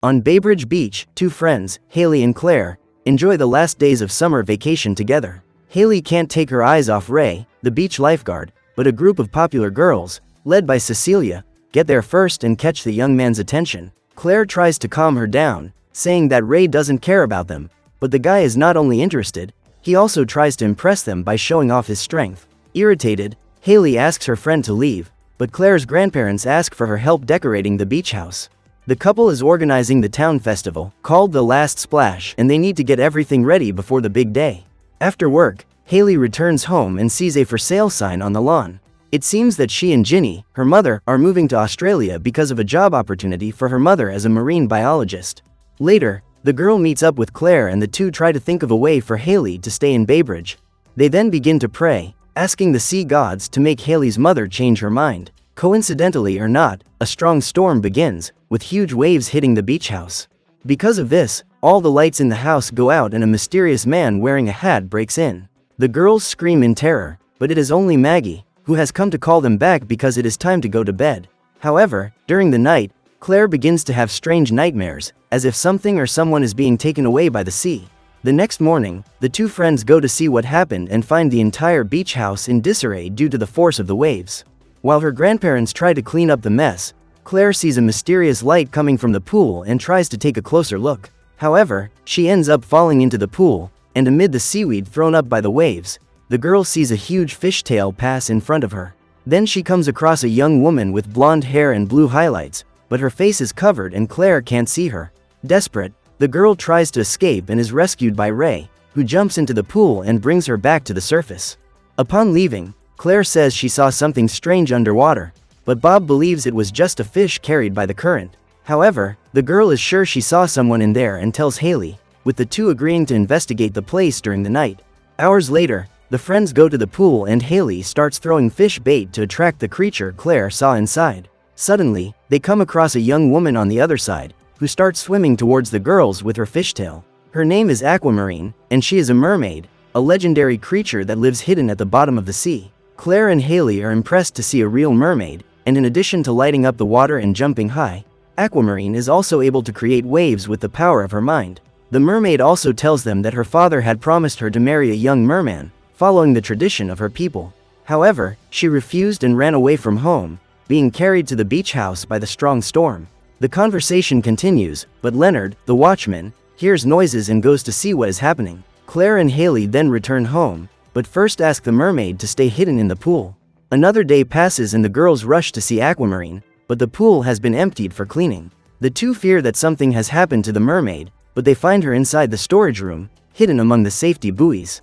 On Baybridge Beach, two friends, Haley and Claire, enjoy the last days of summer vacation together. Haley can't take her eyes off Ray, the beach lifeguard, but a group of popular girls, led by Cecilia, get there first and catch the young man's attention. Claire tries to calm her down, saying that Ray doesn't care about them, but the guy is not only interested, he also tries to impress them by showing off his strength. Irritated, Haley asks her friend to leave, but Claire's grandparents ask for her help decorating the beach house. The couple is organizing the town festival, called the Last Splash, and they need to get everything ready before the big day. After work, Haley returns home and sees a for sale sign on the lawn. It seems that she and Ginny, her mother, are moving to Australia because of a job opportunity for her mother as a marine biologist. Later, the girl meets up with Claire and the two try to think of a way for Haley to stay in Baybridge. They then begin to pray, asking the sea gods to make Haley's mother change her mind. Coincidentally or not, a strong storm begins, with huge waves hitting the beach house. Because of this, all the lights in the house go out and a mysterious man wearing a hat breaks in. The girls scream in terror, but it is only Maggie, who has come to call them back because it is time to go to bed. However, during the night, Claire begins to have strange nightmares, as if something or someone is being taken away by the sea. The next morning, the two friends go to see what happened and find the entire beach house in disarray due to the force of the waves. While her grandparents try to clean up the mess, Claire sees a mysterious light coming from the pool and tries to take a closer look. However, she ends up falling into the pool, and amid the seaweed thrown up by the waves, the girl sees a huge fishtail pass in front of her. Then she comes across a young woman with blonde hair and blue highlights, but her face is covered and Claire can't see her. Desperate, the girl tries to escape and is rescued by Ray, who jumps into the pool and brings her back to the surface. Upon leaving, Claire says she saw something strange underwater, but Bob believes it was just a fish carried by the current. However, the girl is sure she saw someone in there and tells Haley, with the two agreeing to investigate the place during the night. Hours later, the friends go to the pool and Haley starts throwing fish bait to attract the creature Claire saw inside. Suddenly, they come across a young woman on the other side, who starts swimming towards the girls with her fishtail. Her name is Aquamarine, and she is a mermaid, a legendary creature that lives hidden at the bottom of the sea. Claire and Haley are impressed to see a real mermaid, and in addition to lighting up the water and jumping high, Aquamarine is also able to create waves with the power of her mind. The mermaid also tells them that her father had promised her to marry a young merman, following the tradition of her people. However, she refused and ran away from home, being carried to the beach house by the strong storm. The conversation continues, but Leonard, the watchman, hears noises and goes to see what is happening. Claire and Haley then return home, but first ask the mermaid to stay hidden in the pool. Another day passes and the girls rush to see Aquamarine, but the pool has been emptied for cleaning. The two fear that something has happened to the mermaid, but they find her inside the storage room, hidden among the safety buoys.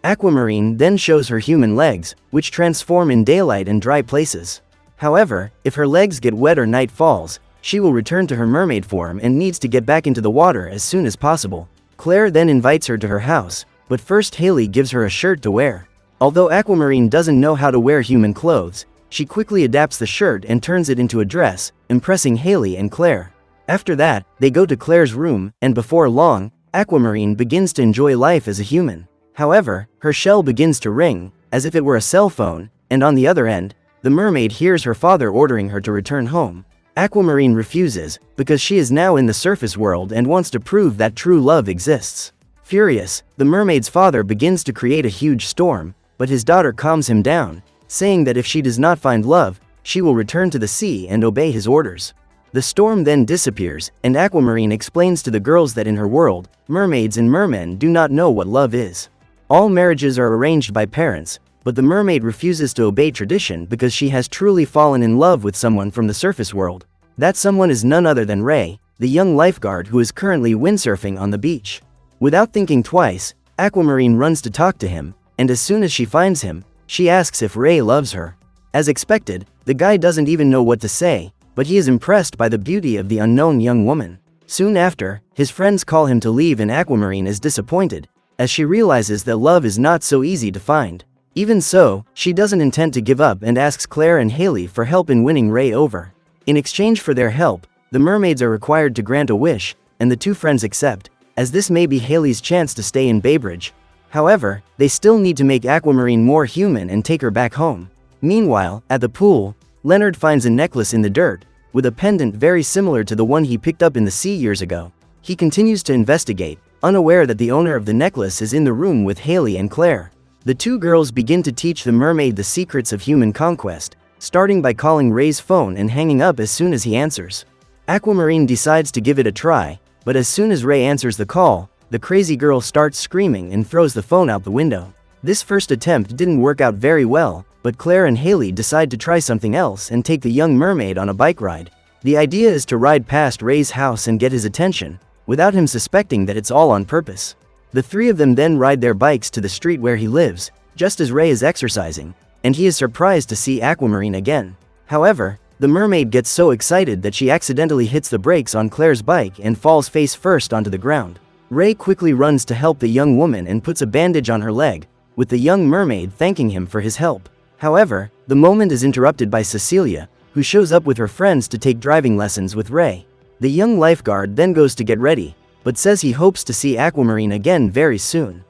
Aquamarine then shows her human legs, which transform in daylight and dry places. However, if her legs get wet or night falls, she will return to her mermaid form and needs to get back into the water as soon as possible. Claire then invites her to her house, but first Haley gives her a shirt to wear. Although Aquamarine doesn't know how to wear human clothes, she quickly adapts the shirt and turns it into a dress, impressing Haley and Claire. After that, they go to Claire's room, and before long, Aquamarine begins to enjoy life as a human. However, her shell begins to ring, as if it were a cell phone, and on the other end, the mermaid hears her father ordering her to return home. Aquamarine refuses, because she is now in the surface world and wants to prove that true love exists. Furious, the mermaid's father begins to create a huge storm, but his daughter calms him down, saying that if she does not find love, she will return to the sea and obey his orders. The storm then disappears, and Aquamarine explains to the girls that in her world, mermaids and mermen do not know what love is. All marriages are arranged by parents, but the mermaid refuses to obey tradition because she has truly fallen in love with someone from the surface world. That someone is none other than Ray, the young lifeguard who is currently windsurfing on the beach. Without thinking twice, Aquamarine runs to talk to him, and as soon as she finds him, she asks if Ray loves her. As expected, the guy doesn't even know what to say, but he is impressed by the beauty of the unknown young woman. Soon after, his friends call him to leave and Aquamarine is disappointed, as she realizes that love is not so easy to find. Even so, she doesn't intend to give up and asks Claire and Haley for help in winning Ray over. In exchange for their help, the mermaids are required to grant a wish, and the two friends accept, as this may be Haley's chance to stay in Baybridge. However, they still need to make Aquamarine more human and take her back home. Meanwhile, at the pool, Leonard finds a necklace in the dirt, with a pendant very similar to the one he picked up in the sea years ago. He continues to investigate, unaware that the owner of the necklace is in the room with Haley and Claire. The two girls begin to teach the mermaid the secrets of human conquest, starting by calling Ray's phone and hanging up as soon as he answers. Aquamarine decides to give it a try, but as soon as Ray answers the call, the crazy girl starts screaming and throws the phone out the window. This first attempt didn't work out very well, but Claire and Haley decide to try something else and take the young mermaid on a bike ride. The idea is to ride past Ray's house and get his attention, without him suspecting that it's all on purpose. The three of them then ride their bikes to the street where he lives, just as Ray is exercising, and he is surprised to see Aquamarine again. However, the mermaid gets so excited that she accidentally hits the brakes on Claire's bike and falls face first onto the ground. Ray quickly runs to help the young woman and puts a bandage on her leg, with the young mermaid thanking him for his help. However, the moment is interrupted by Cecilia, who shows up with her friends to take driving lessons with Ray. The young lifeguard then goes to get ready, but says he hopes to see Aquamarine again very soon.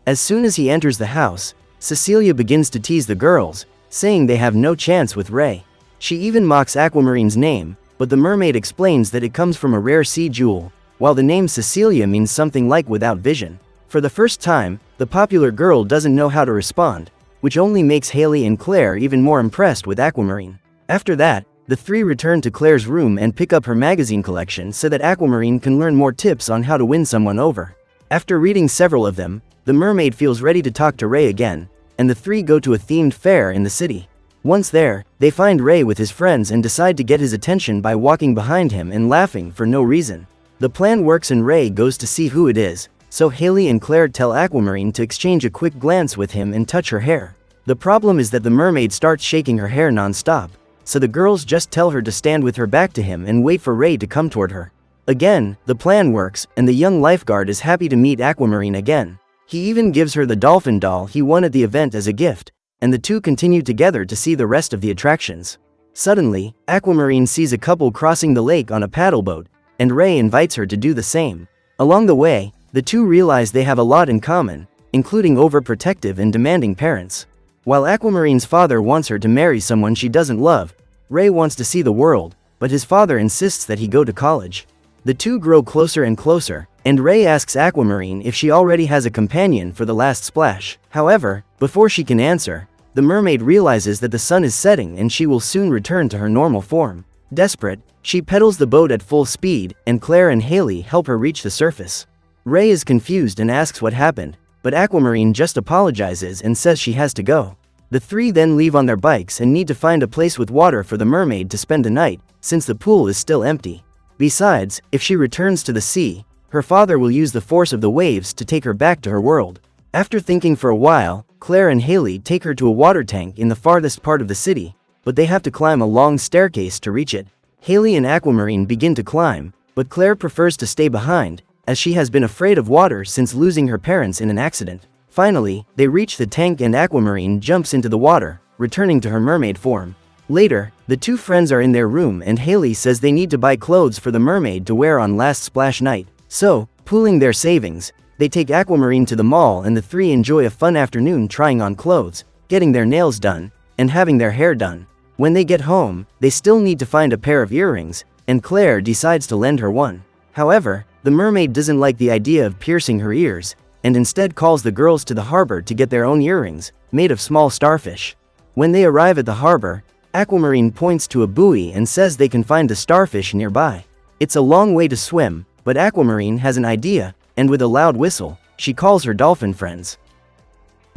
As soon as he enters the house, Cecilia begins to tease the girls, saying they have no chance with Ray. She even mocks Aquamarine's name, but the mermaid explains that it comes from a rare sea jewel, while the name Cecilia means something like without vision. For the first time, the popular girl doesn't know how to respond, which only makes Haley and Claire even more impressed with Aquamarine. After that, the three return to Claire's room and pick up her magazine collection so that Aquamarine can learn more tips on how to win someone over. After reading several of them, the mermaid feels ready to talk to Ray again, and the three go to a themed fair in the city. Once there, they find Ray with his friends and decide to get his attention by walking behind him and laughing for no reason. The plan works and Ray goes to see who it is, so Haley and Claire tell Aquamarine to exchange a quick glance with him and touch her hair. The problem is that the mermaid starts shaking her hair non-stop, so the girls just tell her to stand with her back to him and wait for Ray to come toward her. Again, the plan works, and the young lifeguard is happy to meet Aquamarine again. He even gives her the dolphin doll he won at the event as a gift, and the two continue together to see the rest of the attractions. Suddenly, Aquamarine sees a couple crossing the lake on a paddle boat, and Ray invites her to do the same. Along the way, the two realize they have a lot in common, including overprotective and demanding parents. While Aquamarine's father wants her to marry someone she doesn't love, Ray wants to see the world, but his father insists that he go to college. The two grow closer and closer, and Ray asks Aquamarine if she already has a companion for the last splash. However, before she can answer, the mermaid realizes that the sun is setting and she will soon return to her normal form. Desperate, she pedals the boat at full speed, and Claire and Haley help her reach the surface. Ray is confused and asks what happened, but Aquamarine just apologizes and says she has to go. The three then leave on their bikes and need to find a place with water for the mermaid to spend the night, since the pool is still empty. Besides, if she returns to the sea, her father will use the force of the waves to take her back to her world. After thinking for a while, Claire and Haley take her to a water tank in the farthest part of the city, but they have to climb a long staircase to reach it. Haley and Aquamarine begin to climb, but Claire prefers to stay behind, as she has been afraid of water since losing her parents in an accident. Finally, they reach the tank and Aquamarine jumps into the water, returning to her mermaid form. Later, the two friends are in their room and Haley says they need to buy clothes for the mermaid to wear on last splash night. So, pooling their savings, they take Aquamarine to the mall and the three enjoy a fun afternoon trying on clothes, getting their nails done, and having their hair done. When they get home, they still need to find a pair of earrings, and Claire decides to lend her one. However, the mermaid doesn't like the idea of piercing her ears, and instead calls the girls to the harbor to get their own earrings, made of small starfish. When they arrive at the harbor, Aquamarine points to a buoy and says they can find the starfish nearby. It's a long way to swim, but Aquamarine has an idea, and with a loud whistle, she calls her dolphin friends.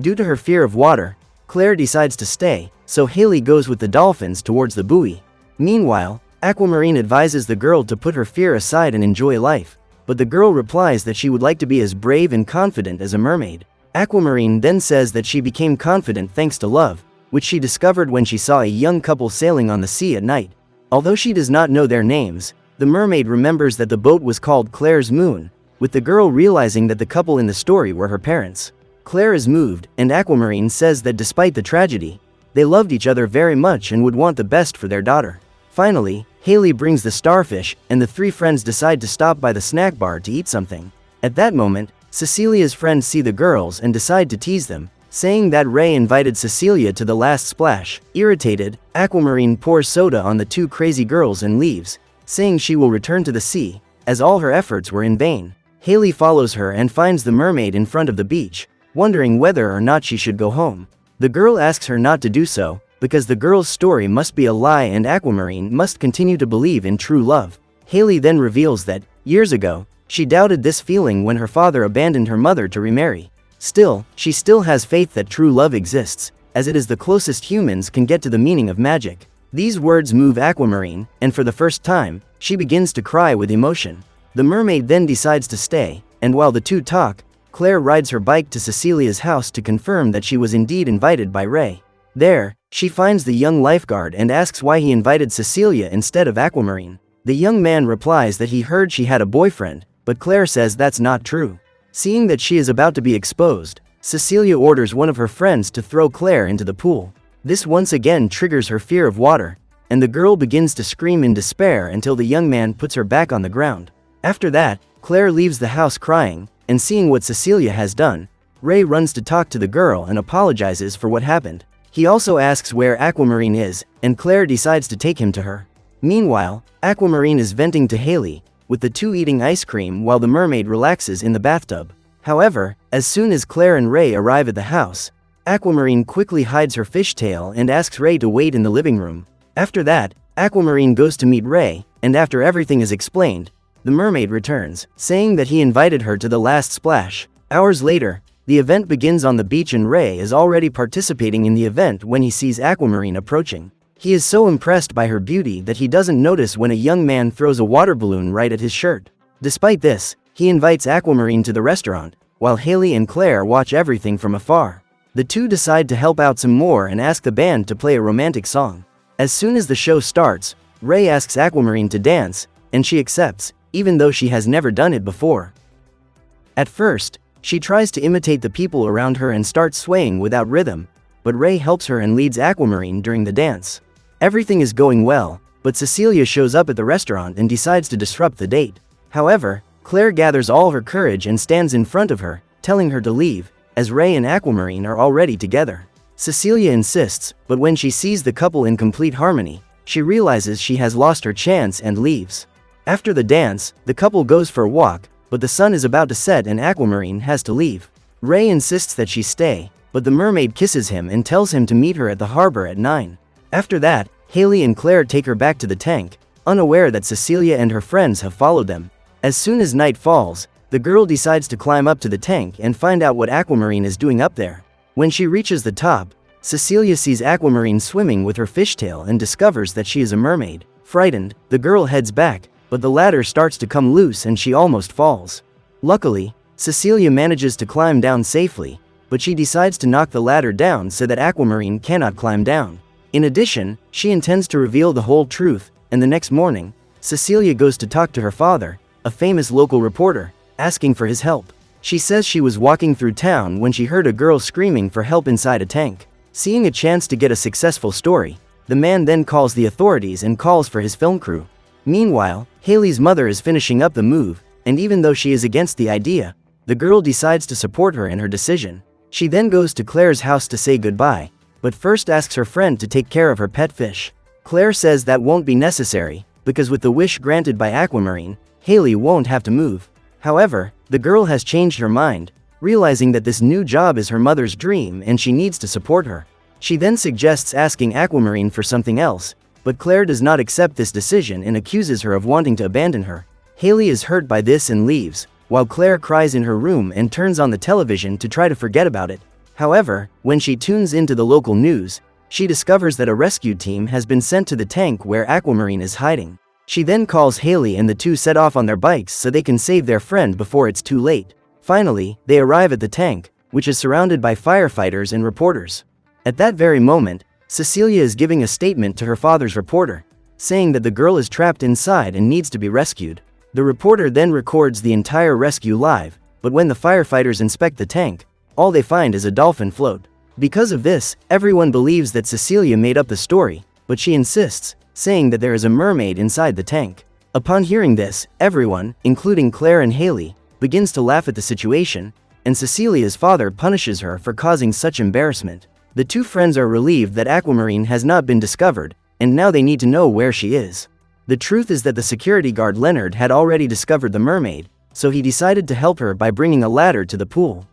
Due to her fear of water, Claire decides to stay, so Haley goes with the dolphins towards the buoy. Meanwhile, Aquamarine advises the girl to put her fear aside and enjoy life, but the girl replies that she would like to be as brave and confident as a mermaid. Aquamarine then says that she became confident thanks to love, which she discovered when she saw a young couple sailing on the sea at night. Although she does not know their names, the mermaid remembers that the boat was called Claire's Moon, with the girl realizing that the couple in the story were her parents. Claire is moved, and Aquamarine says that despite the tragedy, they loved each other very much and would want the best for their daughter. Finally, Haley brings the starfish, and the three friends decide to stop by the snack bar to eat something. At that moment, Cecilia's friends see the girls and decide to tease them, saying that Ray invited Cecilia to the last splash. Irritated, Aquamarine pours soda on the two crazy girls and leaves, saying she will return to the sea, as all her efforts were in vain. Haley follows her and finds the mermaid in front of the beach, wondering whether or not she should go home. The girl asks her not to do so, because the girl's story must be a lie and Aquamarine must continue to believe in true love. Haley then reveals that, years ago, she doubted this feeling when her father abandoned her mother to remarry. Still, she still has faith that true love exists, as it is the closest humans can get to the meaning of magic. These words move Aquamarine, and for the first time, she begins to cry with emotion. The mermaid then decides to stay, and while the two talk, Claire rides her bike to Cecilia's house to confirm that she was indeed invited by Ray. There, she finds the young lifeguard and asks why he invited Cecilia instead of Aquamarine. The young man replies that he heard she had a boyfriend, but Claire says that's not true. Seeing that she is about to be exposed, Cecilia orders one of her friends to throw Claire into the pool. This once again triggers her fear of water, and the girl begins to scream in despair until the young man puts her back on the ground. After that, Claire leaves the house crying, and seeing what Cecilia has done, Ray runs to talk to the girl and apologizes for what happened. He also asks where Aquamarine is, and Claire decides to take him to her. Meanwhile, Aquamarine is venting to Haley, with the two eating ice cream while the mermaid relaxes in the bathtub. However, as soon as Claire and Ray arrive at the house, Aquamarine quickly hides her fishtail and asks Ray to wait in the living room. After that, Aquamarine goes to meet Ray, and after everything is explained, the mermaid returns, saying that he invited her to the last splash. Hours later, the event begins on the beach and Ray is already participating in the event when he sees Aquamarine approaching. He is so impressed by her beauty that he doesn't notice when a young man throws a water balloon right at his shirt. Despite this, he invites Aquamarine to the restaurant, while Haley and Claire watch everything from afar. The two decide to help out some more and ask the band to play a romantic song. As soon as the show starts, Ray asks Aquamarine to dance, and she accepts, even though she has never done it before. At first, she tries to imitate the people around her and starts swaying without rhythm, but Ray helps her and leads Aquamarine during the dance. Everything is going well, but Cecilia shows up at the restaurant and decides to disrupt the date. However, Claire gathers all her courage and stands in front of her, telling her to leave, as Ray and Aquamarine are already together. Cecilia insists, but when she sees the couple in complete harmony, she realizes she has lost her chance and leaves. After the dance, the couple goes for a walk, but the sun is about to set and Aquamarine has to leave. Ray insists that she stay, but the mermaid kisses him and tells him to meet her at the harbor at 9. After that, Haley and Claire take her back to the tank, unaware that Cecilia and her friends have followed them. As soon as night falls, the girl decides to climb up to the tank and find out what Aquamarine is doing up there. When she reaches the top, Cecilia sees Aquamarine swimming with her fishtail and discovers that she is a mermaid. Frightened, the girl heads back, but the ladder starts to come loose and she almost falls. Luckily, Cecilia manages to climb down safely, but she decides to knock the ladder down so that Aquamarine cannot climb down. In addition, she intends to reveal the whole truth, and the next morning, Cecilia goes to talk to her father, a famous local reporter, asking for his help. She says she was walking through town when she heard a girl screaming for help inside a tank. Seeing a chance to get a successful story, the man then calls the authorities and calls for his film crew. Meanwhile, Haley's mother is finishing up the move, and even though she is against the idea, the girl decides to support her in her decision. She then goes to Claire's house to say goodbye, but first asks her friend to take care of her pet fish. Claire says that won't be necessary, because with the wish granted by Aquamarine, Haley won't have to move. However, the girl has changed her mind, realizing that this new job is her mother's dream and she needs to support her. She then suggests asking Aquamarine for something else, but Claire does not accept this decision and accuses her of wanting to abandon her. Haley is hurt by this and leaves, while Claire cries in her room and turns on the television to try to forget about it. However, when she tunes into the local news, she discovers that a rescue team has been sent to the tank where Aquamarine is hiding. She then calls Haley and the two set off on their bikes so they can save their friend before it's too late. Finally, they arrive at the tank, which is surrounded by firefighters and reporters. At that very moment, Cecilia is giving a statement to her father's reporter, saying that the girl is trapped inside and needs to be rescued. The reporter then records the entire rescue live, but when the firefighters inspect the tank, all they find is a dolphin float. Because of this, everyone believes that Cecilia made up the story, but she insists, saying that there is a mermaid inside the tank. Upon hearing this, everyone, including Claire and Haley, begins to laugh at the situation, and Cecilia's father punishes her for causing such embarrassment. The two friends are relieved that Aquamarine has not been discovered, and now they need to know where she is. The truth is that the security guard Leonard had already discovered the mermaid, so he decided to help her by bringing a ladder to the pool.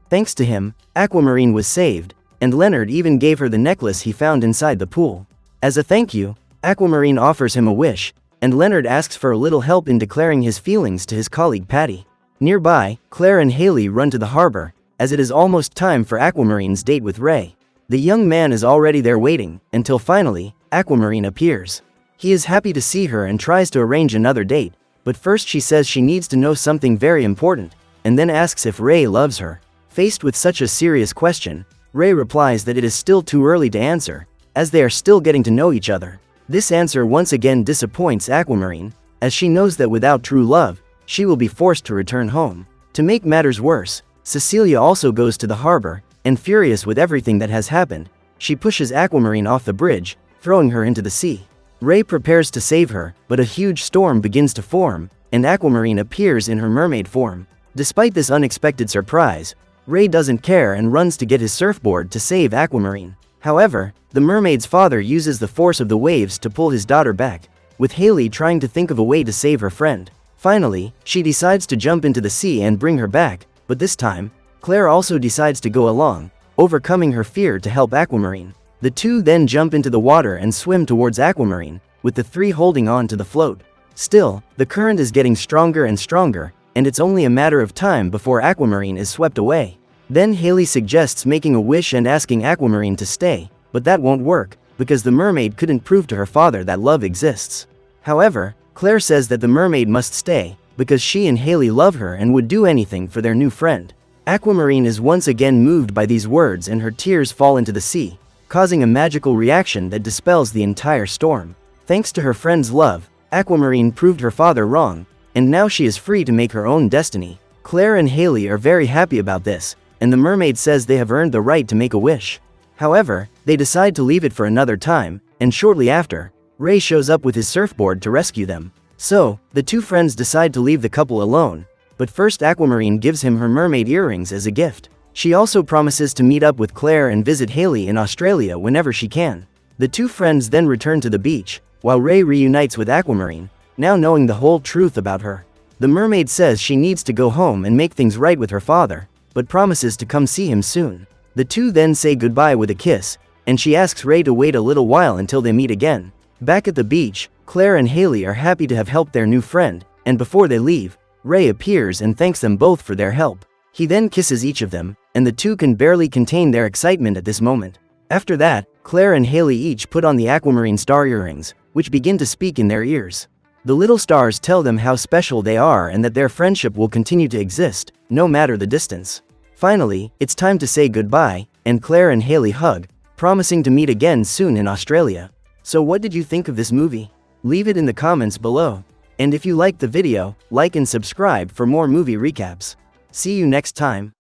Thanks to him, Aquamarine was saved, and Leonard even gave her the necklace he found inside the pool. As a thank you, Aquamarine offers him a wish, and Leonard asks for a little help in declaring his feelings to his colleague Patty. Nearby, Claire and Haley run to the harbor, as it is almost time for Aquamarine's date with Ray. The young man is already there waiting, until finally, Aquamarine appears. He is happy to see her and tries to arrange another date, but first she says she needs to know something very important, and then asks if Ray loves her. Faced with such a serious question, Ray replies that it is still too early to answer, as they are still getting to know each other. This answer once again disappoints Aquamarine, as she knows that without true love, she will be forced to return home. To make matters worse, Cecilia also goes to the harbor, and furious with everything that has happened, she pushes Aquamarine off the bridge, throwing her into the sea. Ray prepares to save her, but a huge storm begins to form, and Aquamarine appears in her mermaid form. Despite this unexpected surprise, Ray doesn't care and runs to get his surfboard to save Aquamarine. However, the mermaid's father uses the force of the waves to pull his daughter back, with Haley trying to think of a way to save her friend. Finally, she decides to jump into the sea and bring her back, but this time, Claire also decides to go along, overcoming her fear to help Aquamarine. The two then jump into the water and swim towards Aquamarine, with the three holding on to the float. Still, the current is getting stronger and stronger, and it's only a matter of time before Aquamarine is swept away. Then Haley suggests making a wish and asking Aquamarine to stay, but that won't work, because the mermaid couldn't prove to her father that love exists. However, Claire says that the mermaid must stay, because she and Haley love her and would do anything for their new friend. Aquamarine is once again moved by these words and her tears fall into the sea, causing a magical reaction that dispels the entire storm. Thanks to her friend's love, Aquamarine proved her father wrong, and now she is free to make her own destiny. Claire and Haley are very happy about this, and the mermaid says they have earned the right to make a wish. However, they decide to leave it for another time, and shortly after, Ray shows up with his surfboard to rescue them. So, the two friends decide to leave the couple alone, but first Aquamarine gives him her mermaid earrings as a gift. She also promises to meet up with Claire and visit Haley in Australia whenever she can. The two friends then return to the beach, while Ray reunites with Aquamarine, now knowing the whole truth about her. The mermaid says she needs to go home and make things right with her father, but promises to come see him soon. The two then say goodbye with a kiss, and she asks Ray to wait a little while until they meet again. Back at the beach, Claire and Haley are happy to have helped their new friend, and before they leave, Ray appears and thanks them both for their help. He then kisses each of them, and the two can barely contain their excitement at this moment. After that, Claire and Haley each put on the Aquamarine star earrings, which begin to speak in their ears. The little stars tell them how special they are and that their friendship will continue to exist, no matter the distance. Finally, it's time to say goodbye, and Claire and Haley hug, promising to meet again soon in Australia. So what did you think of this movie? Leave it in the comments below. And if you liked the video, like and subscribe for more movie recaps. See you next time.